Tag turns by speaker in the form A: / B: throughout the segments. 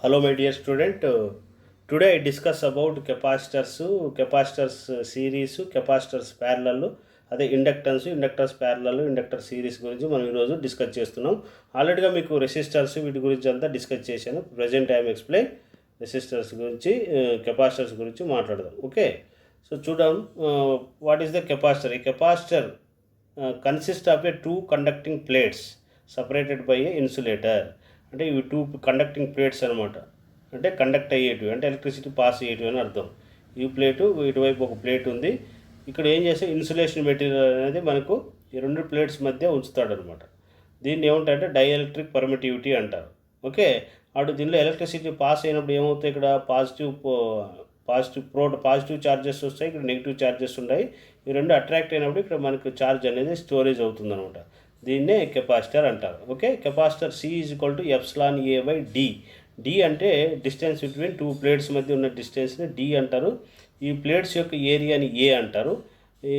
A: Hello, my dear student. Today I discuss about capacitors series, capacitors parallel, అదే inductors parallel, inductor series గురించి మనం ఈరోజు discuss చేస్తున్నాం. ఆల్రెడీగా మీకు రెసిస్టర్స్ వీటి గురించి అంతా డిస్కస్ చేశాను. ప్రజెంట్ టైం ఎక్స్ప్లెయిన్ రెసిస్టర్స్ గురించి, కెపాసిటర్స్ గురించి మాట్లాడదాం. ఓకే, సో చూద్దాం. What is the capacitor? ఈ capacitor consist of a two conducting plates separated by a insulator. అంటే ఇవి టూ కండక్టింగ్ ప్లేట్స్ అనమాట. అంటే కండక్ట్ అయ్యేటివి, అంటే ఎలక్ట్రిసిటీ పాస్ అయ్యేటివి అని అర్థం. ఈ ప్లేటు, ఇటువైపు ఒక ప్లేట్ ఉంది. ఇక్కడ ఏం చేస్తే ఇన్సులేషన్ మెటీరియల్ అనేది మనకు ఈ రెండు ప్లేట్స్ మధ్య ఉంచుతాడనమాట. దీన్ని ఏమంటారంటే డైఎలక్ట్రిక్ పర్మిటివిటీ అంటారు. ఓకే, అటు దీనిలో ఎలక్ట్రిసిటీ పాస్ అయినప్పుడు ఏమవుతాయి, ఇక్కడ పాజిటివ్ ఛార్జెస్ వస్తాయి, ఇక్కడ నెగిటివ్ ఛార్జెస్ ఉన్నాయి. ఈ రెండు అట్రాక్ట్ అయినప్పుడు ఇక్కడ మనకు ఛార్జ్ అనేది స్టోరేజ్ అవుతుంది అనమాట. దీన్నే కెపాసిటర్ అంటారు. Okay, capacitor C is equal to epsilon A by D. D అంటే డిస్టెన్స్ బిట్వీన్ టూ ప్లేట్స్ మధ్య ఉన్న డిస్టెన్స్ని D అంటారు. ఈ ప్లేట్స్ యొక్క ఏరియాని A అంటారు. ఈ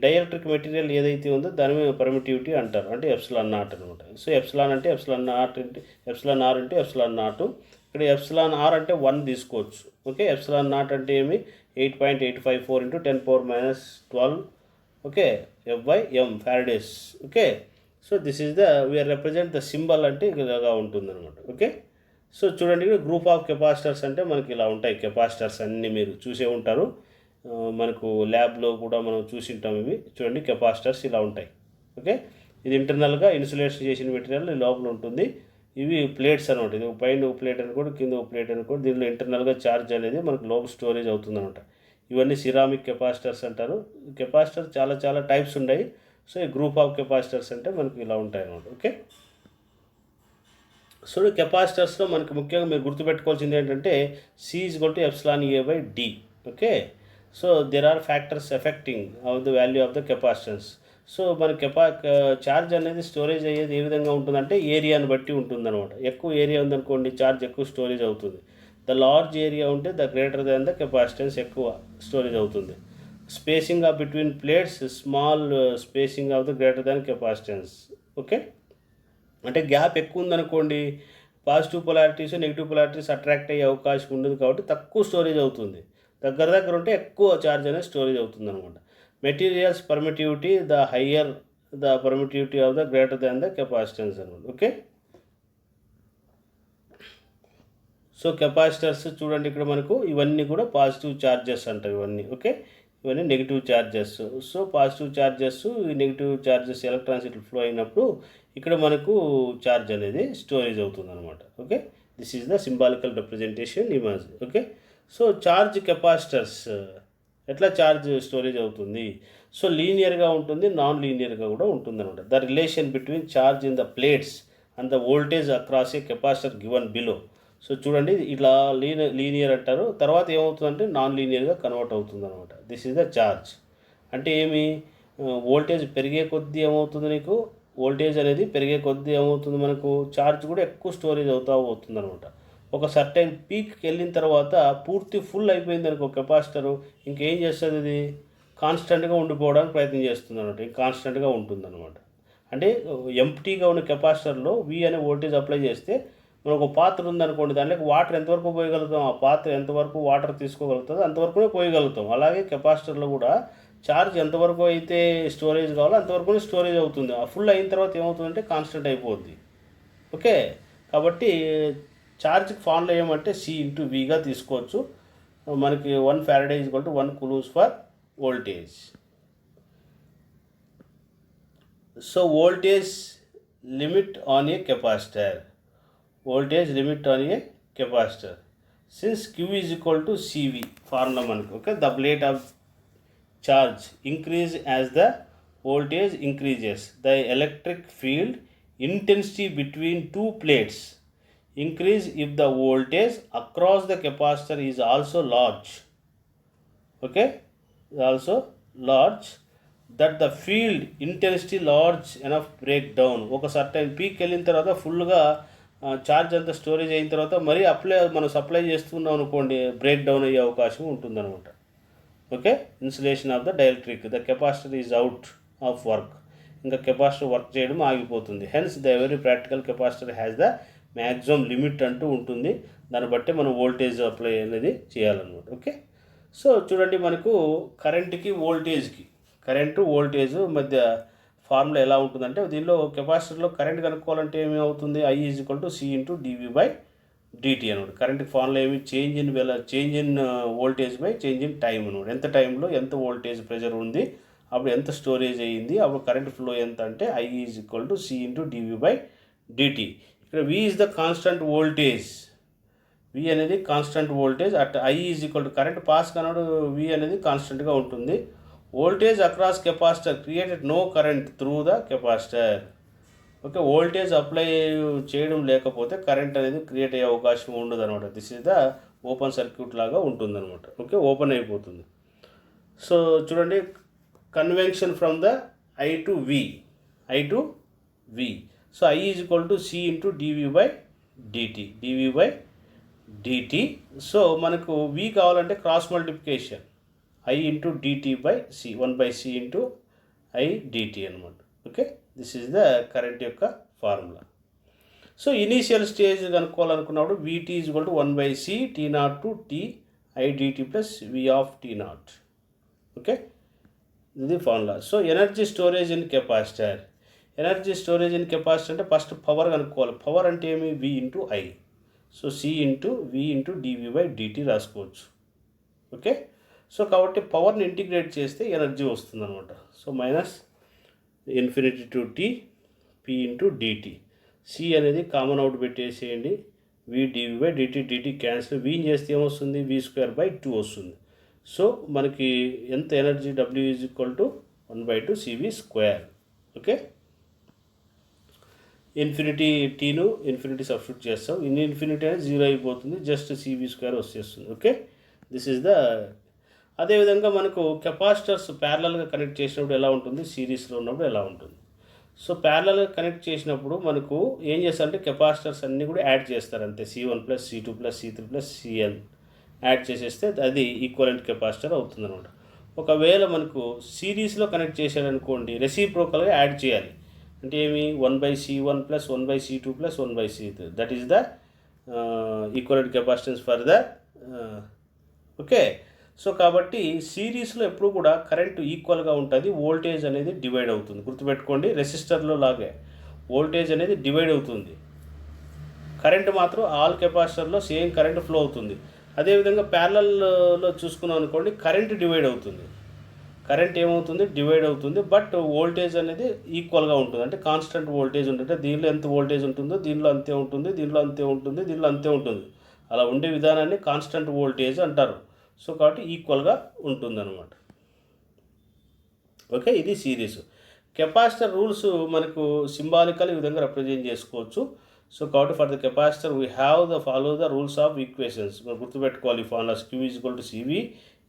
A: డైఎలక్ట్రిక్ మెటీరియల్ ఏదైతే ఉందో దాని మీద పర్మిటివిటీ అంటారు, అంటే ఎప్సిలాన్ నాట్ అనమాట. సో ఎప్సిలాన్ అంటే ఎప్సిలాన్ R అంటే ఎప్సిలాన్ నాట్. ఇక్కడ ఎప్సిలాన్ R అంటే 1 తీసుకోవచ్చు. ఓకే, ఎప్సిలాన్ నాట్ అంటే ఏమి, 8.854 × 10⁻12. Okay, F/m faradays. Okay, so this is we are represent the symbol అంటే ఇలాగా ఉంటుంది అనమాట. ఓకే, సో చూడండి, గ్రూప్ ఆఫ్ కెపాసిటర్స్ అంటే మనకి ఇలా ఉంటాయి. కెపాసిటర్స్ అన్నీ మీరు చూసే ఉంటారు, మనకు ల్యాబ్లో కూడా మనం చూసి ఉంటాం. ఇవి చూడండి, కెపాసిటర్స్ ఇలా ఉంటాయి. ఓకే, ఇది ఇంటర్నల్గా ఇన్సులేషన్ చేసిన మెటీరియల్ లోపల ఉంటుంది. ఇవి ప్లేట్స్ అనమాట. ఇది పైన ఒక ప్లేట్ అనుకోండి, కింద ఒక ప్లేట్ అనుకోండి. దీనిలో ఇంటర్నల్గా ఛార్జ్ అనేది మనకు లోపల స్టోరేజ్ అవుతుంది అనమాట. ఇవన్నీ సిరామిక్ కెపాసిటర్స్ అంటారు. కెపాసిటర్ చాలా టైప్స్ ఉన్నాయి. సో ఈ గ్రూప్ ఆఫ్ కెపాసిటర్స్ అంటే మనకు ఇలా ఉంటాయి అన్నమాట. ఓకే, సో కెపాసిటర్స్లో మనకి ముఖ్యంగా మీరు గుర్తుపెట్టుకోవాల్సింది ఏంటంటే C is equal to epsilon A by D. Okay, so there are factors affecting of the value of the capacitance. So మన ఛార్జ్ అనేది స్టోరేజ్ అయ్యేది ఏ విధంగా ఉంటుందంటే ఏరియాని బట్టి ఉంటుందన్నమాట. ఎక్కువ ఏరియా ఉందనుకోండి, ఛార్జ్ ఎక్కువ స్టోరేజ్ అవుతుంది. ద లార్జ్ ఏరియా ఉంటే the greater than the capacitance ఎక్కువ స్టోరేజ్ అవుతుంది. Spacing of between plates small, spacing of the greater than capacitance. Okay, అంటే గ్యాప్ ఎక్కువ ఉందనుకోండి, positive polarities negative polarities attract అయ్యే అవకాశం ఉండదు, కాబట్టి తక్కువ స్టోరేజ్ అవుతుంది. దగ్గర ఉంటే ఎక్కువ ఛార్జ్ అనేది స్టోరేజ్ అవుతుంది అనమాట. Materials permittivity, the higher the permittivity of the greater than the capacitance అనమాట. ఓకే, సో కెపాసిటర్స్ చూడండి, ఇక్కడ మనకు ఇవన్నీ కూడా పాజిటివ్ ఛార్జెస్ అంటారు ఇవన్నీ. ఓకే, ఇవన్నీ negative charges. So positive charges, negative charges electrons ఇట్లా ఫ్లో అయినప్పుడు ఇక్కడ మనకు ఛార్జ్ అనేది స్టోరేజ్ అవుతుంది అనమాట. Okay, this is the symbolical representation image. Okay, so charge capacitors ఎట్లా ఛార్జ్ స్టోరేజ్ అవుతుంది? సో లీనియర్గా ఉంటుంది, నాన్ లీనియర్గా కూడా ఉంటుంది అనమాట. The relation between charge in the plates and the voltage across a capacitor given below. So చూడండి, ఇట్లా linear అంటారు. తర్వాత ఏమవుతుందంటే నాన్ లీనియర్గా కన్వర్ట్ అవుతుంది అనమాట. This is the charge. అంటే ఏమి, వోల్టేజ్ పెరిగే కొద్దీ ఏమవుతుంది, నీకు వోల్టేజ్ అనేది పెరిగే కొద్దీ ఏమవుతుంది, మనకు ఛార్జ్ కూడా ఎక్కువ స్టోరేజ్ అవుతుంది అనమాట. ఒక సర్టైన్ పీక్కి వెళ్ళిన తర్వాత పూర్తి ఫుల్ అయిపోయింది అనుకో కెపాసిటరు, ఇంకేం చేస్తుంది, ఇది కాన్స్టెంట్గా ఉండిపోవడానికి ప్రయత్నం చేస్తుంది అనమాట. కాన్స్టెంట్గా ఉంటుంది అనమాట. అంటే ఎంప్టీగా ఉన్న కెపాసిటర్లో V అనే వోల్టేజ్ అప్లై చేస్తే, మనకు ఒక పాత్ర ఉందనుకోండి, దాంట్లోకి వాటర్ ఎంతవరకు పోయగలుగుతాం, ఆ పాత్ర ఎంతవరకు వాటర్ తీసుకోగలుగుతుందో అంతవరకునే పోయగలుగుతాం. అలాగే కెపాసిటర్లో కూడా ఛార్జ్ ఎంతవరకు అయితే స్టోరేజ్ కావాలో అంతవరకు స్టోరేజ్ అవుతుంది. ఆ ఫుల్ అయిన తర్వాత ఏమవుతుందంటే కాన్స్టెంట్ అయిపోద్ది. ఓకే, కాబట్టి ఛార్జ్కి ఫార్ములా ఏమంటే C/Vగా తీసుకోవచ్చు. మనకి 1 Faraday is equal to 1 coulombs for voltage. So voltage limit on a capacitor. voltage limit on a capacitor, since Q is equal to CV formula మనకు. Okay, the plate of charge increase as the voltage increases. The electric field intensity between two plates increase if the voltage across the capacitor is also large. Okay, also large, that the field intensity large enough break down. ఒక certain peak వెళ్ళిన తర్వాత ఫుల్గా charge అంతా storage అయిన తర్వాత మరీ మనం supply చేస్తున్నాం అనుకోండి, బ్రేక్ డౌన్ అయ్యే అవకాశం ఉంటుందన్నమాట. Okay, insulation of the dielectric, the capacitor is out of work. ఇంకా కెపాసిటర్ వర్క్ చేయడం ఆగిపోతుంది. Hence the every practical capacitor has the maximum limit అంటూ ఉంటుంది. దాన్ని బట్టి మనం వోల్టేజ్ అప్లై అనేది చేయాలన్నమాట. ఓకే, సో చూడండి మనకు కరెంటుకి వోల్టేజ్ మధ్య ఫార్ములా ఎలా ఉంటుందంటే, దీనిలో కెపాసిటర్లో కరెంట్ కనుక్కోవాలంటే ఏమి అవుతుంది, I = C × dV/dt అనమాట. కరెంట్ ఫార్ములా ఏమి, change in voltage by change in time అనమాట. ఎంత టైంలో ఎంత వోల్టేజ్ ప్రెజర్ ఉంది, అప్పుడు ఎంత స్టోరేజ్ అయ్యింది, అప్పుడు కరెంట్ ఫ్లో ఎంత అంటే I = C × dV/dt. ఇక్కడ V is the constant voltage. V అనేది constant voltage. At I = current pass కానప్పుడు V అనేది కాన్స్టెంట్గా ఉంటుంది. Voltage across capacitor created no current through the capacitor. Okay, voltage apply చేయడం లేకపోతే కరెంట్ అనేది క్రియేట్ అయ్యే అవకాశం ఉండదు అనమాట. This is the open circuit లాగా ఉంటుందన్నమాట. ఓకే, ఓపెన్ అయిపోతుంది. సో చూడండి, convention from the I to V. So I = C × dV/dt. So మనకు V కావాలంటే cross multiplication I × dt/C, 1/C × I dt అనమాట. Okay, this is the current యొక్క formula. So initial stage కనుక్కోవాలనుకున్నప్పుడు VT = 1/C T0 to T I dt + V of T0. Okay, ఇది formula. So energy storage in capacitor అంటే first power కనుక్కోవాలి. Power అంటే ఏమి, V × I. So C × V × dV/dt రాసుకోవచ్చు. Okay, so కాబట్టి పవర్ని integrate చేస్తే ఎనర్జీ వస్తుంది అనమాట. So -∞ to T P × dt. C అనేది కామన్ అవుట్ పెట్టేసేయండి. V dV/dt, dt cancel. V చేస్తే ఏమొస్తుంది, V²/2 వస్తుంది. సో మనకి ఎంత ఎనర్జీ, W = 1/2 CV². ఓకే, టీను ఇన్ఫినిటీ సబ్స్టిట్యూట్ చేస్తాం. ఇన్ఫినిటీ అనేది 0 అయిపోతుంది, జస్ట్ CV² వచ్చేస్తుంది. Okay, this is the. అదేవిధంగా మనకు కెపాసిటర్స్ ప్యారలల్గా కనెక్ట్ చేసినప్పుడు ఎలా ఉంటుంది, సిరీస్లో ఉన్నప్పుడు ఎలా ఉంటుంది. సో ప్యారలల్గా కనెక్ట్ చేసినప్పుడు మనకు ఏం చేస్తారంటే కెపాసిటర్స్ అన్నీ కూడా యాడ్ చేస్తారు అంతే. C1 + C2 + C3 + Cn add చేసేస్తే అది ఈక్వలెంట్ కెపాసిటర్ అవుతుంది అనమాట. ఒకవేళ మనకు సిరీస్లో కనెక్ట్ చేశారనుకోండి, రెసిప్రోకల్గా యాడ్ చేయాలి. అంటే ఏమి, 1/C1 + 1/C2 + 1/C3. That is the equivalent capacitance for the. Okay, so కాబట్టి సిరీస్లో ఎప్పుడు కూడా కరెంటు ఈక్వల్గా ఉంటుంది, వోల్టేజ్ అనేది డివైడ్ అవుతుంది. గుర్తుపెట్టుకోండి, రెసిస్టర్లో లాగే వోల్టేజ్ అనేది డివైడ్ అవుతుంది, కరెంటు మాత్రం ఆల్ కెపాసిటర్లో సేమ్ కరెంటు ఫ్లో అవుతుంది. అదేవిధంగా ప్యారలల్లో చూసుకున్నాం అనుకోండి, కరెంటు డివైడ్ అవుతుంది. కరెంట్ ఏమవుతుంది, డివైడ్ అవుతుంది, బట్ వోల్టేజ్ అనేది ఈక్వల్గా ఉంటుంది. అంటే కాన్స్టెంట్ వోల్టేజ్ ఉంటుంది. దీనిలో ఎంత వోల్టేజ్ ఉంటుందో దీనిలో అంతే ఉంటుంది, దీనిలో అంతే ఉంటుంది, దీనిలో అంతే ఉంటుంది. అలా ఉండే విధానాన్ని కాన్స్టెంట్ వోల్టేజ్ అంటారు. సో కాబట్టి ఈక్వల్గా ఉంటుందన్నమాట. ఓకే, ఇది సిరీస్. కెపాసిటర్ రూల్స్ మనకు సింబాలికల్ ఈ విధంగా రిప్రజెంట్ చేసుకోవచ్చు. సో కాబట్టి for the capacitor we have the follow the rules of equations. మనం గుర్తుపెట్టుకోవాలి formulas. Q = CV,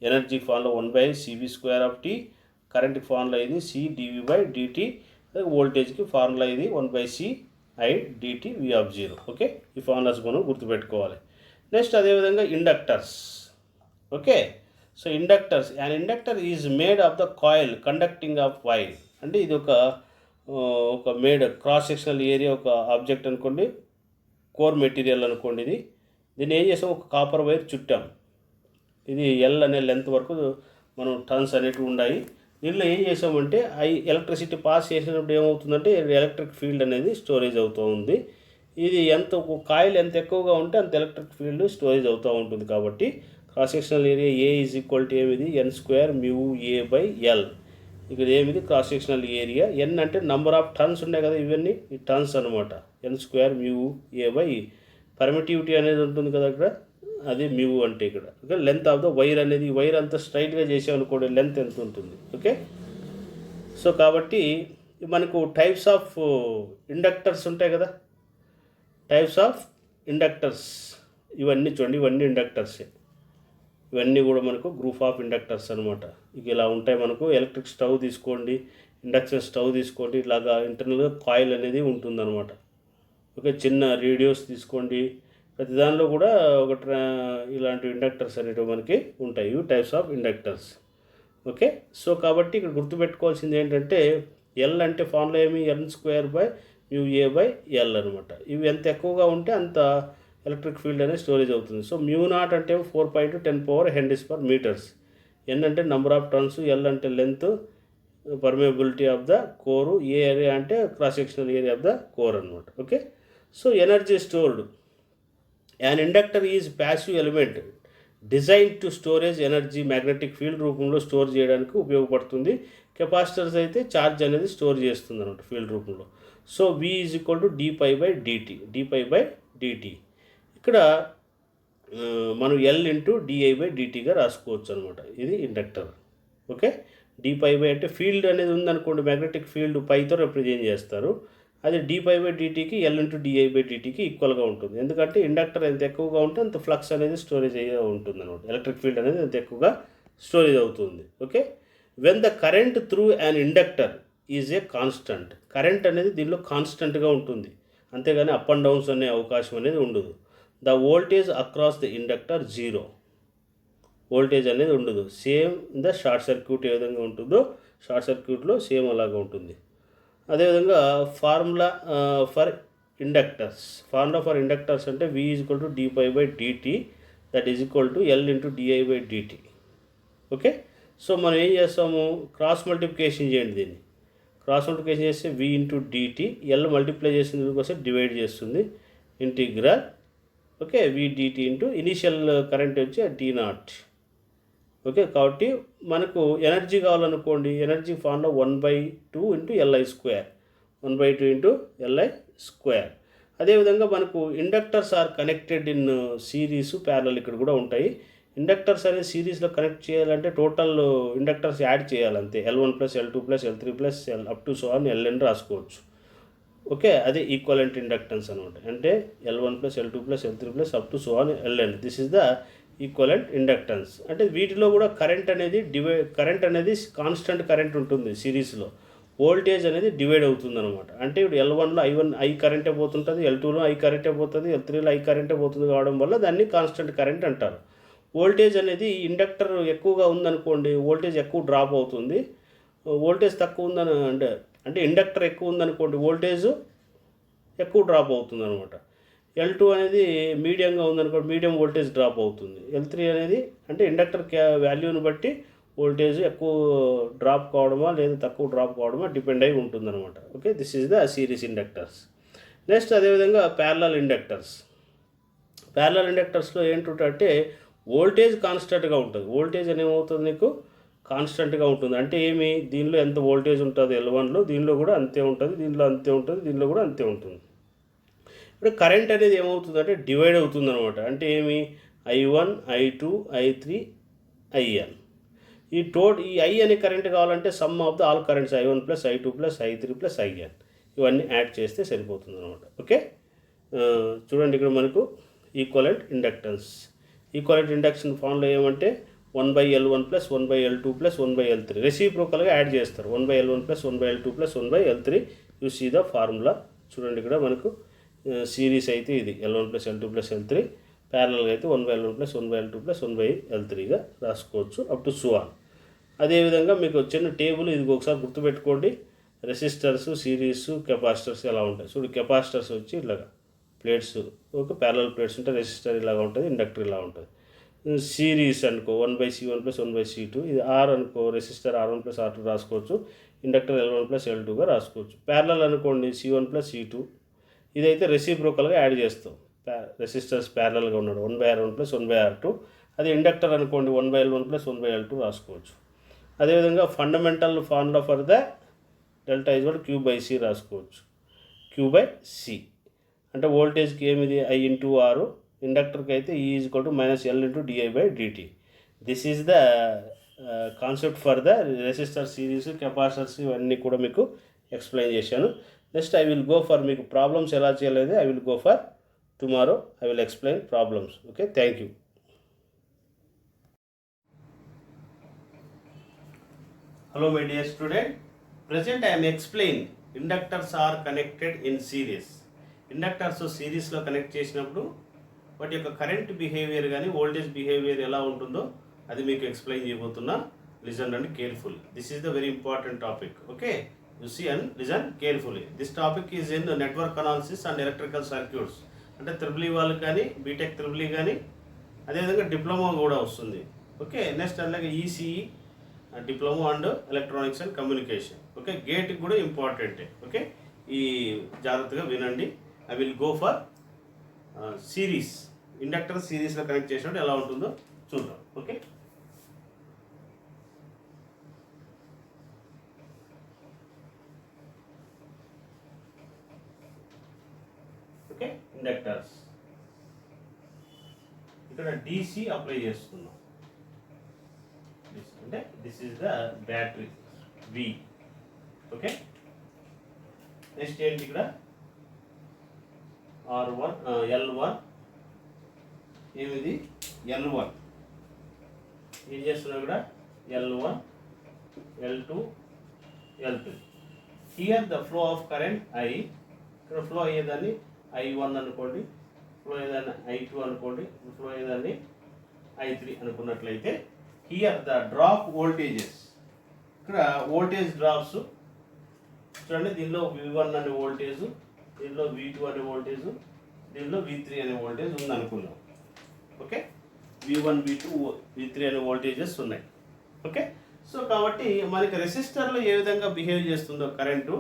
A: energy formula 1/CV² of T, కరెంట్కి ఫార్ములా ఇది C dV/dt, వోల్టేజ్కి ఫార్ములా ఇది 1/C I dt V of 0. Okay, ఈ formulas మనం గుర్తుపెట్టుకోవాలి. నెక్స్ట్ అదేవిధంగా inductors. Okay, so inductors, and inductor is made of the coil conducting of wire. అంటే ఇది ఒక మేడ్ క్రాస్ సెక్షనల్ ఏరియా, ఒక ఆబ్జెక్ట్ అనుకోండి, కోర్ మెటీరియల్ అనుకోండి. దీన్ని ఏం చేసాం, ఒక కాపర్ వైర్ చుట్టాం. ఇది L అనే లెంత్ వరకు మనం టర్న్స్ అనేటివి ఉన్నాయి. దీనిలో ఏం చేసామంటే ఎలక్ట్రిసిటీ పాస్ చేసినప్పుడు ఏమవుతుందంటే ఎలక్ట్రిక్ ఫీల్డ్ అనేది స్టోరేజ్ అవుతూ ఉంది. ఇది కాయిల్ ఎంత ఎక్కువగా ఉంటే అంత ఎలక్ట్రిక్ ఫీల్డ్ స్టోరేజ్ అవుతూ ఉంటుంది. కాబట్టి క్రాస్ సెక్షనల్ ఏరియా A = ఏమిది, N²μA/L. ఇక్కడ ఏమిది, క్రాస్ సెక్షనల్ ఏరియా. N అంటే నంబర్ ఆఫ్ టర్న్స్ ఉన్నాయి కదా, ఇవన్నీ ఈ టర్న్స్ అనమాట. N²μA/E. పర్మిటివిటీ అనేది ఉంటుంది కదా ఇక్కడ, అది మ్యూ అంటే ఇక్కడ. Okay, length of the wire అనేది, వైర్ అంతా స్ట్రైట్గా చేసామనుకోండి లెంత్ ఎంత ఉంటుంది. ఓకే, సో కాబట్టి మనకు టైప్స్ ఆఫ్ ఇండక్టర్స్ ఉంటాయి కదా, టైప్స్ ఆఫ్ ఇండక్టర్స్ ఇవన్నీ చూడండి, ఇవన్నీ ఇండక్టర్సే. ఇవన్నీ కూడా మనకు గ్రూప్ ఆఫ్ ఇండక్టర్స్ అనమాట. ఇక ఇలా ఉంటాయి. మనకు ఎలక్ట్రిక్ స్టవ్ తీసుకోండి, ఇండక్షన్ స్టవ్ తీసుకోండి, ఇలాగా ఇంటర్నల్గా కాయిల్ అనేది ఉంటుందన్నమాట. ఓకే, చిన్న రేడియోస్ తీసుకోండి, ప్రతి దానిలో కూడా ఒక ఇలాంటి ఇండక్టర్స్ అనేవి మనకి ఉంటాయి. Types of inductors. Okay, so కాబట్టి ఇక్కడ గుర్తుపెట్టుకోవాల్సింది ఏంటంటే L అంటే ఫార్ములా ఏమి, N² mu A by L అనమాట. ఇవి ఎంత ఎక్కువగా ఉంటే అంత ఎలక్ట్రిక్ ఫీల్డ్ అనేది స్టోరేజ్ అవుతుంది. సో మ్యూ నాట్ అంటే 4.10 హెన్రీస్ పర్ మీటర్స్. ఎన్ అంటే నెంబర్ ఆఫ్ టర్న్స్, ఎల్ అంటే length, permeability of the core, A area అంటే cross sectional area of the core అనమాట. Okay. So energy stored. An inductor is passive element design to storage energy magnetic field రూపంలో store చేయడానికి ఉపయోగపడుతుంది. Capacitors అయితే charge అనేది store చేస్తుంది అనమాట field రూపంలో. So V is equal to dπ/dt. ఇక్కడ మనం L ఇంటూ di/dtగా రాసుకోవచ్చు అనమాట. ఇది ఇండక్టర్. ఓకే. dπ అంటే ఫీల్డ్ అనేది ఉందనుకోండి, మ్యాగ్నెటిక్ ఫీల్డ్ పైతో రిప్రజెంట్ చేస్తారు. అది dπ/dtకి L ఇంటూ di/dtకి ఈక్వల్గా ఉంటుంది. ఎందుకంటే ఇండక్టర్ ఎంత ఎక్కువగా ఉంటే అంత ఫ్లక్స్ అనేది స్టోరేజ్ అయ్యే ఉంటుంది అనమాట. ఎలక్ట్రిక్ ఫీల్డ్ అనేది అంత ఎక్కువగా స్టోరేజ్ అవుతుంది. Okay. When the current through an inductor is a constant. Current అనేది దీనిలో కాన్స్టంట్గా ఉంటుంది, అంతేగాని అప్ అండ్ డౌన్స్ అనే అవకాశం అనేది ఉండదు. The voltage across the inductor zero. Voltage అనేది ఉండదు. సేమ్ ద షార్ట్ సర్క్యూట్ ఏ విధంగా ఉంటుందో షార్ట్ సర్క్యూట్లో సేమ్ అలాగా ఉంటుంది. అదేవిధంగా ఫార్ములా ఫర్ ఇండక్టర్స్ అంటే V is equal to dπ/dt, that is equal to L into di/dt. Okay. So మనం ఏం చేస్తాము, క్రాస్ మల్టిప్లికేషన్ చేయండి. దీన్ని క్రాస్ మల్టిప్లికేషన్ చేస్తే V into dt, L multiply చేసిన కోసం డివైడ్ చేస్తుంది, integral. Okay. V dt into initial current వచ్చి t0. ఓకే. కాబట్టి మనకు ఎనర్జీ కావాలనుకోండి, energy formula 1/2 into Li², 1/2 into Li². అదేవిధంగా మనకు inductors are connected in series, parallel ఇక్కడ కూడా ఉంటాయి. ఇండక్టర్స్ అనేది సిరీస్లో కనెక్ట్ చేయాలంటే టోటల్ ఇండక్టర్స్ యాడ్ చేయాలంతే. L1 + L2 + L3 + L up to so on Ln రాసుకోవచ్చు. ఓకే. అదే ఈక్వలెంట్ ఇండక్టెన్స్ అనమాట. అంటే L1 + L2 + L3 + up to so on Ln. This is the equivalent inductance. అంటే వీటిలో కూడా కరెంట్ అనేది కాన్స్టెంట్ కరెంట్ ఉంటుంది సిరీస్లో. వోల్టేజ్ అనేది డివైడ్ అవుతుంది అనమాట. అంటే ఇప్పుడు L1లో I కరెంటే పోతుంటుంది, L2లో I కరెంటే పోతుంది, L3లో I కరెంటే పోతుంది కావడం వల్ల దాన్ని కాన్స్టెంట్ కరెంట్ అంటారు. వోల్టేజ్ అనేది ఇండక్టర్ ఎక్కువగా ఉందనుకోండి, వోల్టేజ్ ఎక్కువ డ్రాప్ అవుతుంది. వోల్టేజ్ తక్కువ ఉందని అంటే ఇండక్టర్ ఎక్కువ ఉందనుకోండి, వోల్టేజ్ ఎక్కువ డ్రాప్ అవుతుంది అనమాట. L2 అనేది మీడియంగా ఉందనుకోండి, మీడియం వోల్టేజ్ డ్రాప్ అవుతుంది. L3 అనేది అంటే ఇండక్టర్ వాల్యూని బట్టి వోల్టేజ్ ఎక్కువ డ్రాప్ కావడమా లేదా తక్కువ డ్రాప్ కావడమా డిపెండ్ అయి ఉంటుందన్నమాట. Okay. This is the series inductors. Next అదేవిధంగా ప్యారలల్ ఇండక్టర్స్లో ఏంటంటే వోల్టేజ్ కాన్స్టెంట్గా ఉంటుంది. వోల్టేజ్ అనేది ఏమవుతుంది, నీకు కాన్స్టెంట్గా ఉంటుంది. అంటే ఏమి, దీనిలో ఎంత వోల్టేజ్ ఉంటుంది L1లో, దీనిలో కూడా అంతే ఉంటుంది, దీనిలో అంతే ఉంటుంది, దీనిలో కూడా అంతే ఉంటుంది. ఇప్పుడు కరెంట్ అనేది ఏమవుతుందంటే డివైడ్ అవుతుంది అనమాట. అంటే ఏమి, I1, I2, I3, IN. ఈ I అనే కరెంట్ కావాలంటే some of the all currents I1 + I2 + I3 + IN ఇవన్నీ యాడ్ చేస్తే సరిపోతుంది అనమాట. ఓకే. చూడండి ఇక్కడ మనకు ఈక్వలెంట్ ఇండక్షన్ ఫార్ములా ఏమంటే 1/L1 + 1/L2 + 1/L3 రెసిప్రోకల్గా యాడ్ చేస్తారు. 1/L1 + 1/L2 + 1/L3 you see the formula. చూడండి ఇక్కడ మనకు సిరీస్ అయితే ఇది L1 + L2 + L3, ప్యారలల్గా అయితే 1/L1 + 1/L2 + 1/L3గా రాసుకోవచ్చు అప్ టు సో ఆన్. అదేవిధంగా మీకు వచ్చిన టేబుల్ ఇది ఒకసారి గుర్తుపెట్టుకోండి. రెసిస్టర్స్, సిరీస్, కెపాసిటర్స్ ఎలా ఉంటాయి. చూడు, కెపాసిటర్స్ వచ్చి ఇలాగా ప్లేట్స్, ఒక ప్యారలల్ ప్లేట్స్ ఉంటే రెసిస్టర్ ఇలాగా ఉంటుంది, ఇండక్టర్ ఇలా ఉంటుంది. సిరీస్ అనుకో 1/C1 + 1/C2, ఇది R అనుకో, రెసిస్టర్ R1 + R2 రాసుకోవచ్చు, ఇండక్టర్ L1 + L2గా రాసుకోవచ్చు. ప్యారలల్ అనుకోండి C1 + C2, ఇదైతే రెసిప్రోకల్గా యాడ్ చేస్తాం. రెసిస్టర్స్ ప్యారలల్గా ఉన్నాడు 1/R1 + 1/R2. అది ఇండక్టర్ అనుకోండి 1/L1 + 1/L2 రాసుకోవచ్చు. అదేవిధంగా fundamental formula for the delta is equal Q/C రాసుకోవచ్చు. Q/C అంటే వోల్టేజ్కి ఏమిది I ఇంటూ R, ఇండక్టర్కి అయితే E is equal to -L into di/dt. This is the concept for the resistor, series, capacitors ఇవన్నీ కూడా మీకు ఎక్స్ప్లెయిన్ చేశాను. Next I will go for మీకు problems ఎలా చేయలేదు, I will go for tomorrow. I will explain problems. Okay. Thank you. Hello my dear student, present I am explaining inductors are connected in series. Inductors సిరీస్లో connect చేసినప్పుడు వాటి యొక్క current behaviour కానీ voltage behaviour ఎలా ఉంటుందో అది మీకు explain చేయబోతున్నా. Listen and careful. This is the very important topic. Okay. You see and listen carefully. This topic is in network analysis and electrical circuits. అంటే త్రిబుల్ ఈ వాళ్ళు కానీ BTech triple E కానీ అదేవిధంగా డిప్లొమా కూడా వస్తుంది. Okay, next అలాగే ECE diploma and electronics and communication. Okay, గేట్కి కూడా ఇంపార్టెంటే. ఓకే, ఈ జాగ్రత్తగా వినండి. I will go for series. Inductor సిరీస్లో కనెక్ట్ చేసినప్పుడు ఎలా ఉంటుందో చూద్దాం. ఓకే, ఓకే ఇండక్టర్స్ ఇక్కడ DC అప్లై చేస్తున్నాం. అంటే this is the battery V. Okay, next ఏంటి ఇక్కడ R1 L1 ఏమిది L1 ఏం చేస్తున్నాం ఇక్కడ L1 L2 L3. Here the flow of current I. ఇక్కడ ఫ్లో అయ్యేదాన్ని I1 అనుకోండి, ఫ్లో అయ్యేదాన్ని I2 అనుకోండి, ఫ్లో అయ్యేదాన్ని I3 అనుకున్నట్లయితే హియర్ ద డ్రాప్ వోల్టేజెస్. ఇక్కడ వోల్టేజ్ డ్రాప్స్ చూడండి. దీనిలో V1 అనే వోల్టేజ్, దీనిలో V2 అనే వోల్టేజ్, దీనిలో V3 అనే వోల్టేజ్ ఉంది అనుకున్నాం. ఓకే, V1 V2 V3 అనే వోల్టేజెస్ ఉన్నాయి. ఓకే, సో కాబట్టి మనకి రెసిస్టర్లో ఏ విధంగా బిహేవ్ చేస్తుందో కరెంటు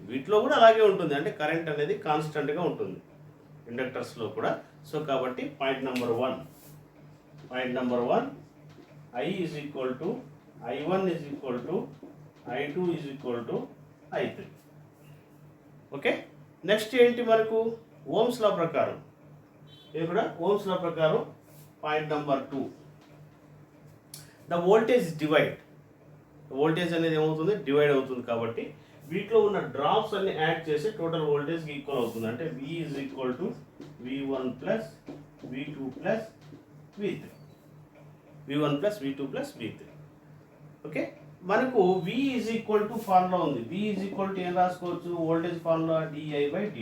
A: వీటిలో కూడా అలాగే ఉంటుంది. అంటే కరెంట్ అనేది కాన్స్టెంట్గా ఉంటుంది ఇండక్టర్స్లో కూడా. సో కాబట్టి point number one I is equal to I1 is equal to I2 is equal to I3. Okay, next ఏంటి మనకు ఓమ్స్ లా ప్రకారం, ఇది కూడా ఓమ్స్ లా ప్రకారం point number 2 the voltage divide. Voltage అనేది ఏమవుతుంది, డివైడ్ అవుతుంది. కాబట్టి వీటిలో ఉన్న డ్రాప్స్ అన్ని యాడ్ చేసి టోటల్ వోల్టేజ్కి ఈక్వల్ అవుతుంది. అంటే V is equal to V1 plus V2 plus V3. V1 plus V2 plus V3. Okay, మనకు V is equal to formula ఉంది. V ఈజ్ ఈక్వల్ టు ఏం రాసుకోవచ్చు, voltage formula di/dt.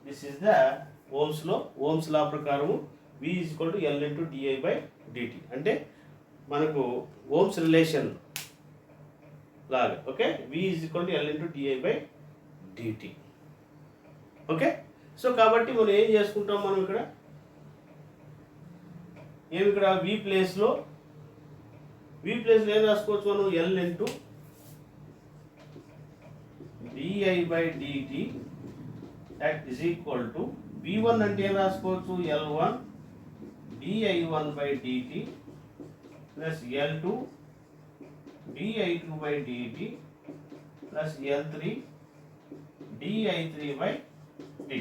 A: This is the Ohm's law ప్రకారము V is equal to L into di/dt. అంటే మనకు Ohm's relation లాగా. Okay, V is equal to L into di/dt. Okay, so కాబట్టి మనం ఏం చేసుకుంటాం, మనం ఇక్కడ V ప్లేస్లో ఏం రాసుకోవచ్చు మనం, L into di/dt that is equal to V1 అంటే ఏం రాసుకోవచ్చు, L1 di1/dt plus L2 di2/dt plus L3 di3/dt.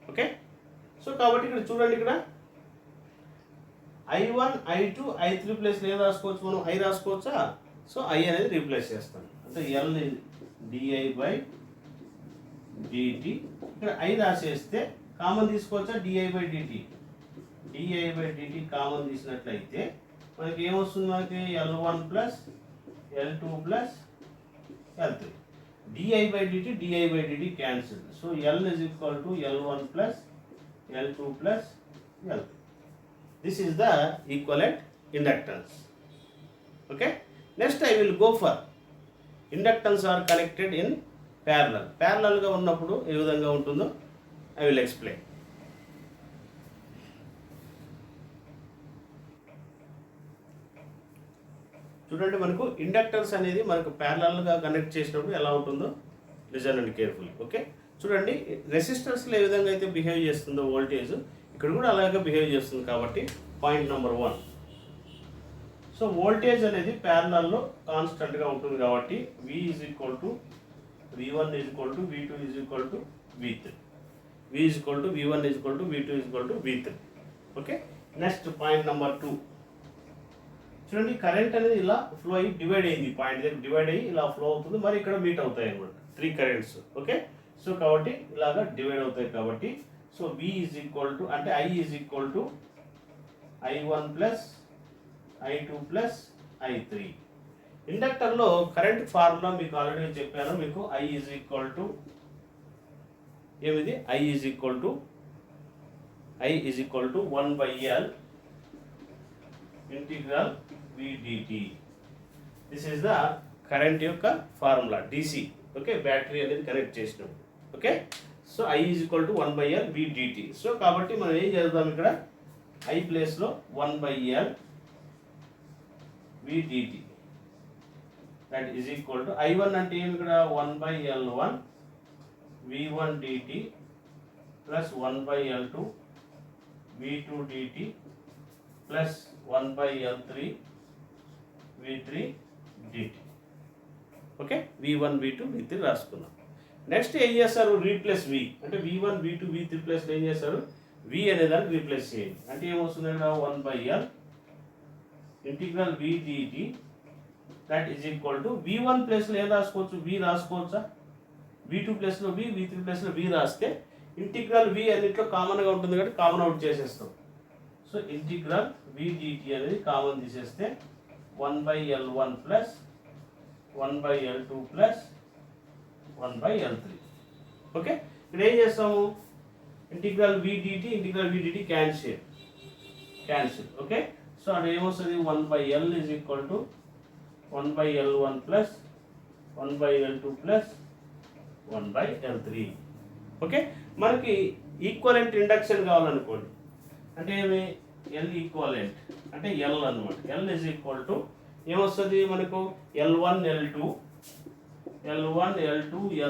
A: Okay, so కాబట్టి ఇక్కడ చూడండి, ఇక్కడ I1 I2 I3 ప్లస్ ఏం రాసుకోవచ్చు మనం, I రాసుకోవచ్చా. సో I అనేది రీప్లేస్ చేస్తాను. అంటే L di/dt. ఇక్కడ I రాసేస్తే కామన్ తీసుకోవచ్చా, di/dt. di/dt కామన్ తీసినట్లయితే మనకి ఏమొస్తుంది, మనకి L1 plus L2 plus L3. di/dt cancel. So L is equal to L1 plus L2 plus L3. This is the equivalent inductance. Okay, next I will go for inductance are connected in ప్యారలల్గా ఉన్నప్పుడు ఏ విధంగా ఉంటుందో I will explain. చూడండి, మనకు inductors అనేది మనకు ప్యారలల్గా connect చేసినప్పుడు ఎలా ఉంటుందో లిజన్ అండ్ కేర్ఫుల్. ఓకే, చూడండి, రెసిస్టర్స్లో ఏ విధంగా అయితే బిహేవ్ చేస్తుందో వోల్టేజ్ ఇక్కడ కూడా అలాగే బిహేవ్ చేస్తుంది. కాబట్టి పాయింట్ నెంబర్ 1, సో వోల్టేజ్ అనేది ప్యారలల్లో కాన్స్టెంట్గా ఉంటుంది. కాబట్టి V is equal to V1 is equal to V2 is equal to V3. V is equal to V1 is equal to V2 is equal to V3. Okay, next point number 2, చూడండి, current అనేది ఇలా flow అయ్యి divide అయింది. Point దగ్గర divide అయ్యి ఇలా flow అవుతుంది. మరి ఇక్కడ మీట్ అవుతాయి అనమాట 3 కరెంట్స్. ఓకే, సో కాబట్టి ఇలాగా డివైడ్ అవుతాయి. కాబట్టి so V is equal to, అంటే I is equal to I1 plus I2 plus I3. ఇండక్టర్లో కరెంట్ ఫార్ములా మీకు ఆల్రెడీ చెప్పాను. మీకు I ఈజ్ ఈక్వల్ టు ఏమిది, I is equal to 1/L integral V dt. This is the current యొక్క formula DC. Okay, battery అనేది connect చేసినాం. Okay, so I is equal to 1/L V dt. So కాబట్టి మనం ఏం చేద్దాం, ఇక్కడ I ప్లేస్లో 1/L V dt that is equal to I1 అంటే ఏమి, ఇక్కడ 1/L1 V1 dt plus 1/L2 V2 dt plus 1/L3 V3 dt. Okay, V1 V2 V3 రాసుకున్నాం. నెక్స్ట్ ఏం చేస్తారు, రీప్లేస్ V అంటే V1 V2 V3 ప్లస్ ఏం చేస్తారు, V అనేదాన్ని రీప్లేస్ చేయండి. అంటే ఏమొస్తుంది, ఇక్కడ 1/L integral V dt that is equal to V1 ప్లస్లో ఏం రాసుకోవచ్చు, V రాసుకోవచ్చా, V2 ప్లస్లో V, V3 ప్లస్లో V రాస్తే ఇంటిగ్రల్ V అన్నింటిలో కామన్గా ఉంటుంది కాబట్టి కామన్ అవుట్ చేసేస్తాం. సో ఇంటిగ్రల్ V dt అనేది కామన్ తీసేస్తే 1/L1 plus 1/L2 plus 1/L3. Okay, ఇక్కడ ఏం చేస్తాము, integral V dt cancel. Okay, so అది ఏమొస్తుంది, 1/L is equal to 1/L1 plus 1/L2 plus 1/L3. Okay, మనకి ఈక్వలెంట్ ఇండక్షన్ కావాలనుకోండి, అంటే ఏమి, L ఈక్వలెంట్ అంటే L అనమాట. L ఈజ్ ఈక్వల్ టు ఏమొస్తుంది మనకు, L1 L2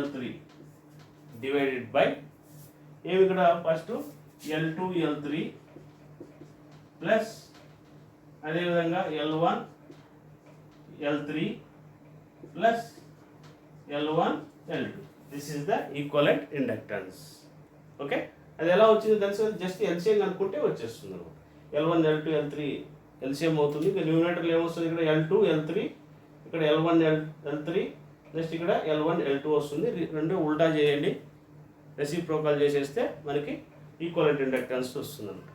A: L3 divided by ఏమి, ఇక్కడ ఫస్ట్ L2 L3 ప్లస్ అదేవిధంగా L1 L3 plus L1 L2. This is the equivalent inductance. Okay, అది ఎలా వచ్చింది తెలుసు, జస్ట్ ఎల్సిఎం అనుకుంటే వచ్చేస్తుంది అనమాట. L1 L2 L3 ఎల్సిఎం అవుతుంది. ఇంకా న్యూమినేటర్లో ఏమొస్తుంది, ఇక్కడ L2 L3, ఇక్కడ L1 L3, నెక్స్ట్ ఇక్కడ L1 L2 వస్తుంది. రెండు ఉల్టా చేయండి, రెసిప్రోకల్ చేసేస్తే మనకి ఈక్వలెంట్ ఇండక్టెన్స్ వస్తుంది అనమాట.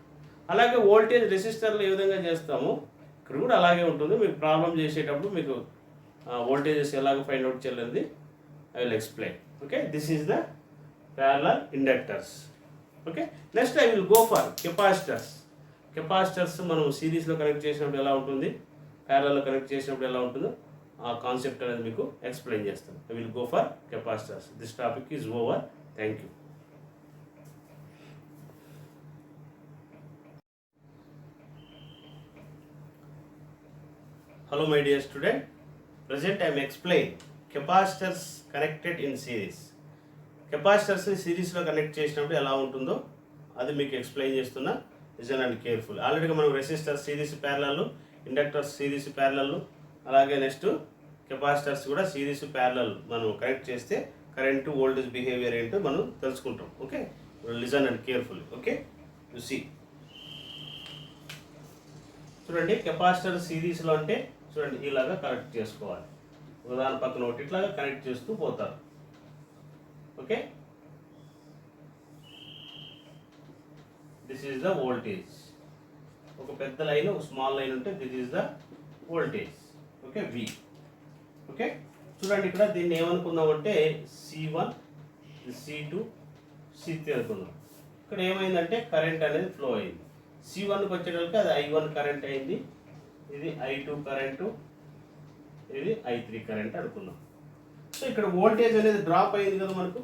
A: అలాగే వోల్టేజ్ రెసిస్టర్లు ఏ విధంగా చేస్తామో ఇక్కడ కూడా అలాగే ఉంటుంది. మీకు ప్రాబ్లం చేసేటప్పుడు మీకు వోల్టేజెస్ ఎలాగ ఫైండ్ అవుట్ చేయాలనేది I will explain. Okay, this is the parallel inductors. Okay, next I will go for capacitors మనం సిరీస్లో కనెక్ట్ చేసినప్పుడు ఎలా ఉంటుంది, ప్యారలల్లో కనెక్ట్ చేసినప్పుడు ఎలా ఉంటుందో ఆ కాన్సెప్ట్ అనేది మీకు ఎక్స్ప్లెయిన్ చేస్తాను. I will go for capacitors. This topic is over. Thank you. Hello my dear student, present I am explain capacitors connected in series. Capacitors సిరీస్లో కనెక్ట్ చేసినప్పుడు ఎలా ఉంటుందో అది మీకు ఎక్స్ప్లెయిన్ చేస్తున్నా. Listen and careful. ఆల్రెడీగా మనం resistors series parallel, inductors series parallel, అలాగే నెక్స్ట్ కెపాసిటర్స్ కూడా సిరీస్ ప్యారలల్ మనం కనెక్ట్ చేస్తే కరెంటు వోల్టేజ్ బిహేవియర్ ఏంటో మనం తెలుసుకుంటాం. Okay, listen and careful. Okay, you see చూడండి, కెపాసిటర్ సిరీస్లో అంటే చూడండి ఇలాగా కనెక్ట్ చేసుకోవాలి. ఉదాహరణ పక్కన ఒకటి ఇట్లాగా కనెక్ట్ చేస్తూ పోతారు. Okay, this is the voltage. ఒక పెద్ద లైన్, ఒక స్మాల్ లైన్ ఉంటే this is the voltage. Okay, V. Okay, చూడండి ఇక్కడ దీన్ని ఏమనుకుందామంటే C1, C2, C3 అనుకుందాం. ఇక్కడ ఏమైందంటే కరెంట్ అనేది ఫ్లో అయింది. C1కి వచ్చేటప్పటికి అది I1 కరెంట్ అయింది, ఇది I2 కరెంటు, ఇది I3 కరెంట్ అనుకున్నాం. సో ఇక్కడ వోల్టేజ్ అనేది డ్రాప్ అయింది కదా మనకు.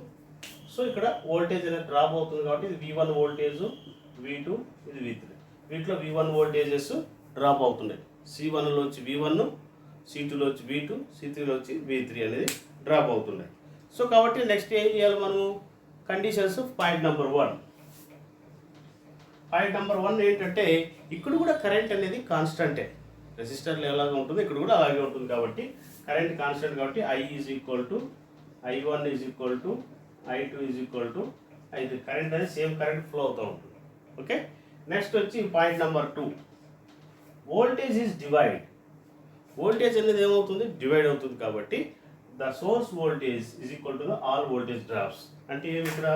A: సో ఇక్కడ వోల్టేజ్ అనేది డ్రాప్ అవుతుంది కాబట్టి ఇది V1 వోల్టేజ్, V2, ఇది V3. వీటిలో V1 వోల్టేజెస్ డ్రాప్ అవుతున్నాయి. C1లో వచ్చి V1, C2లో వచ్చి V2, C3లో వచ్చి V3 అనేది డ్రాప్ అవుతున్నాయి. సో కాబట్టి నెక్స్ట్ ఏం చేయాలి మనము, కండిషన్స్. పాయింట్ నెంబర్ 1 ఏంటంటే ఇక్కడ కూడా కరెంట్ అనేది కాన్స్టెంటే. రెసిస్టర్లో ఎలాగ ఉంటుంది ఇక్కడ కూడా అలాగే ఉంటుంది కాబట్టి కరెంట్ కాన్స్టెంట్ కాబట్టి I is equal to I1 is equal to I2 is equal to I3. Current అనేది సేమ్ కరెంట్ ఫ్లో అవుతూ ఉంటుంది. ఓకే, నెక్స్ట్ వచ్చి point number 2, voltage is divide. Voltage అనేది ఏమవుతుంది, డివైడ్ అవుతుంది కాబట్టి the source voltage is equal to the all voltage drops. అంటే ఏమి, ఇక్కడ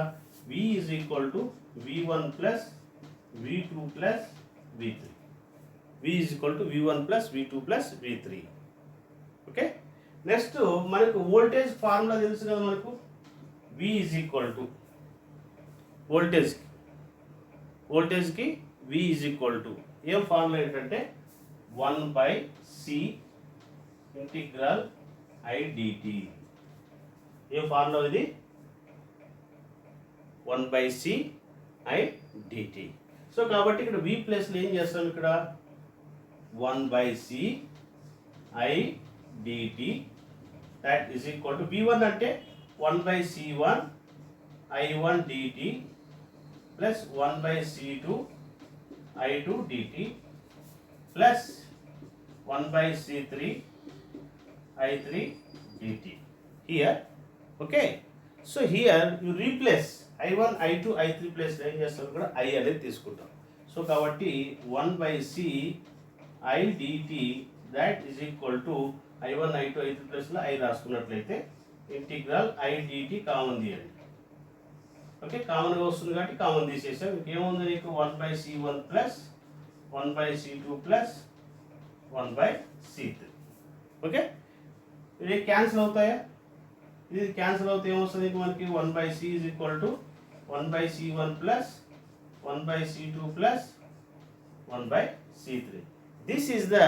A: V is equal to V1 plus V2 plus V3. V is equal to V1 plus V2 plus V3. Okay, next మనకు voltage formula తెలుసు కదా మనకు. V is equal to వోల్టేజ్కి V is equal to ఏం formula ఏంటంటే 1/C integral I dt. ఏ formula ఇది? 1/c I dt. So కాబట్టి ఇక్కడ v ప్లస్లో ఏం చేస్తాం? ఇక్కడ 1/c I dt that is equal to v1 అంటే 1/c1 I1 dt plus 1/c2 I2 dt plus 1/c3 I3 dt here. Okay, so here you replace I1 I2 I3 plus ఏం చేస్తాం? ఇక్కడ I అనేది తీసుకుంటాం. సో కాబట్టి 1/c I dt that is equal to I1 I2 I3 ప్లస్లో I రాసుకున్నట్లయితే integral I dt common తీయండి. Okay, కామన్గా వస్తుంది కాబట్టి కామన్ తీసేసాం. ఇంకేముంది నీకు? 1/c1 plus 1/c2 plus 1/c3. Okay, ఇవి క్యాన్సిల్ అవుతాయా? ఇది క్యాన్సిల్ అవుతే ఏమొస్తుంది మనకి? 1/c is equal to 1/c1 plus 1/c2 plus 1/c3. This is the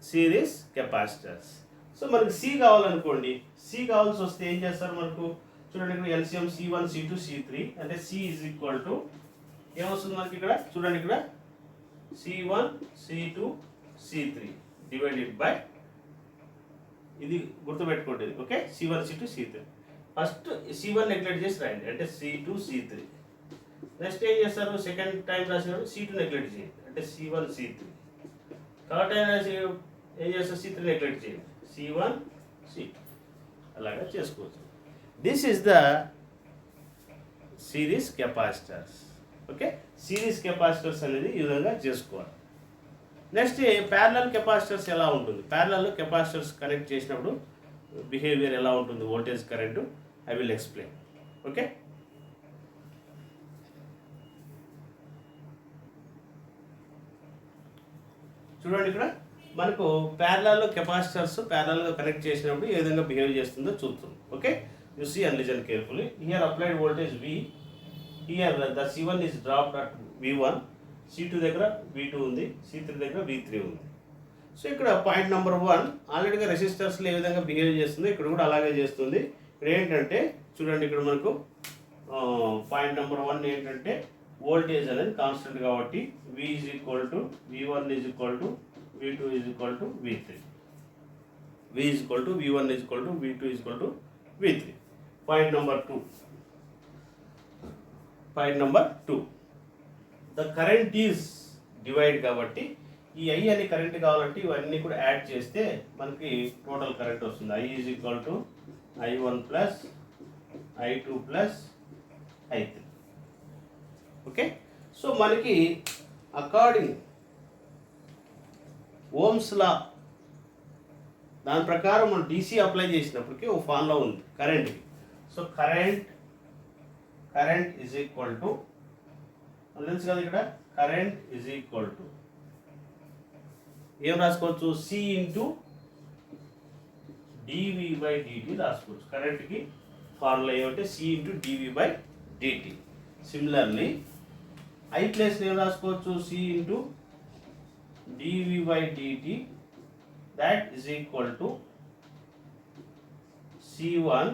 A: series capacitors. So మనకి సి కావాలనుకోండి, సి కావాల్సి వస్తే ఏం చేస్తారు? మనకు చూడండి ఇక్కడ ఎల్సిఎం C1 C2 C3 అంటే C ఈజ్ ఈక్వల్ టు ఏమొస్తుంది మనకి ఇక్కడ? చూడండి ఇక్కడ C1 C2 C3 divided by ఇది గుర్తుపెట్టుకోండి. Okay, C1 C2 C3. First C1 neglect చేసి రాయండి అంటే C2 C3. నెక్స్ట్ ఏం చేస్తారు? సెకండ్ టైం రాసినప్పుడు C2 నెగ్లెక్ట్ చేయండి అంటే C1 C3. థర్డ్ టైం రాసి ఏం చేస్తారు? C3 నెగ్లెక్ట్ చేయండి C1 C2. అలాగా చేసుకోవచ్చు. This is the series capacitors. Okay, series capacitors అనేది ఈ విధంగా చేసుకోవాలి. నెక్స్ట్ ప్యారలల్ కెపాసిటర్స్ ఎలా ఉంటుంది? ప్యారలల్ కెపాసిటర్స్ కనెక్ట్ చేసినప్పుడు బిహేవియర్ ఎలా ఉంటుంది? Voltage current I will explain. Okay, చూడండి ఇక్కడ మనకు ప్యారలల్ కెపాసిటర్స్ ప్యారలల్గా కనెక్ట్ చేసినప్పుడు ఏ విధంగా బిహేవ్ చేస్తుందో చూద్దాం. Okay, you see and listen carefully. Here applied voltage V. Here the C1 is dropped at V1, C2 దగ్గర V2 ఉంది, C3 దగ్గర V3 ఉంది. సో ఇక్కడ పాయింట్ నెంబర్ 1 ఆల్రెడీగా రెసిస్టర్స్లో ఏ విధంగా బిహేవ్ చేస్తుందో ఇక్కడ కూడా అలాగే చేస్తుంది. ఇక్కడ ఏంటంటే చూడండి ఇక్కడ మనకు పాయింట్ నెంబర్ 1 ఏంటంటే వోల్టేజ్ అనేది కాన్స్టెంట్ కాబట్టి V is equal to V1 is equal to V2 is equal to V3. V is equal to V1 is equal to V2 is equal to V3. Point number 2. The current is divide కాబట్టి ఈ I అనే current కావాలంటే ఇవన్నీ కూడా add చేస్తే మనకి total current వస్తుంది. I is equal to I1 plus I2 plus I3. Okay, so మనకి అకార్డింగ్ ఓమ్స్ లా దాని ప్రకారం మనం DC అప్లై చేసినప్పటికీ ఒక ఫార్ములా ఉంది కరెంట్కి. So current is equal to తెలుసు కదా ఇక్కడ కరెంట్ ఈజ్ ఈక్వల్ టు ఏం రాసుకోవచ్చు? C ఇంటూ dV/dt రాసుకోవచ్చు. కరెంట్కి ఫార్ములా ఏమంటే C into dV/dt. Similarly I place ఏం రాసుకోవచ్చు? C into dV/dt that is equal to C1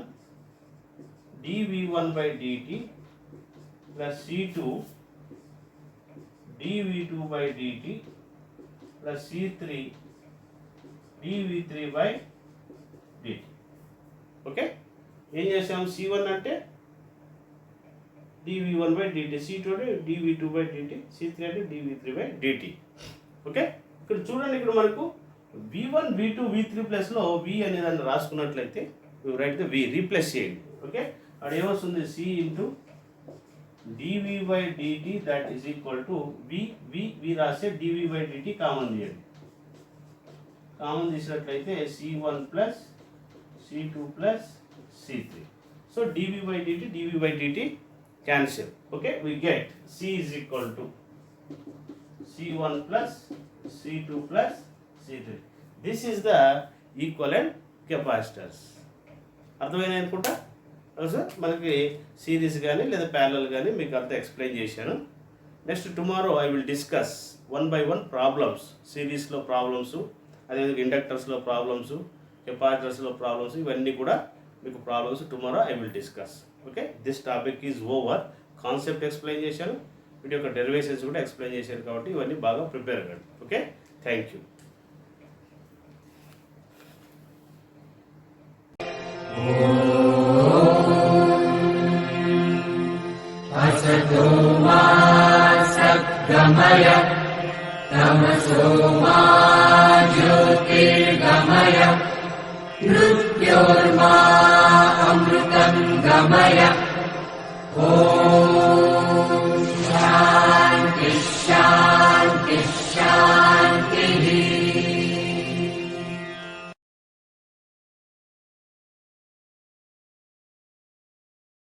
A: dV1/dt plus C2 dV2/dt plus C3 dV3/dt. Okay, ఏం చేసాం? C1 అంటే dV1/dt, C2 అంటే dV2/dt, C3 అంటే dV3/dt. Okay, ఇక్కడ చూడండి ఇక్కడ మనకు V1 V2 V3 ప్లస్లో V అనే దాన్ని రాసుకున్నట్లయితే రైట్ ద V రీప్లేస్ చేయండి. ఓకే, అక్కడ ఏమొస్తుంది? C into dV/dt that is equal to V రాసే dV/dt కామన్ తీయండి. కామన్ తీసినట్లయితే C1 plus C2 plus C3. So dV/dt cancel. Okay, we get C is equal to C1 plus C2 plus C3. This is the equivalent capacitors. అర్థమైనా అనుకుంటా sir, మనకి series కానీ లేదా parallel కానీ మీకు అంతా ఎక్స్ప్లెయిన్ చేశాను. Next tomorrow I will discuss 1 by 1 problems, సిరీస్లో ప్రాబ్లమ్స్ అదేవిధంగా ఇండక్టర్స్లో ప్రాబ్లమ్స్, కెపాసిటర్స్లో ప్రాబ్లమ్స్, ఇవన్నీ కూడా మీకు problems tomorrow I will discuss. Okay, this topic is over. Concept explain చేశాను, వీటి యొక్క డెరివేషన్స్ కూడా ఎక్స్ప్లెయిన్ చేశాను, కాబట్టి ఇవన్నీ బాగా ప్రిపేర్ అవ్వండి. Okay, thank you.
B: असतो मा सद्गमय तमसो मा ज्योतिर्गमय मृत्योर्मा अमृतं गमय.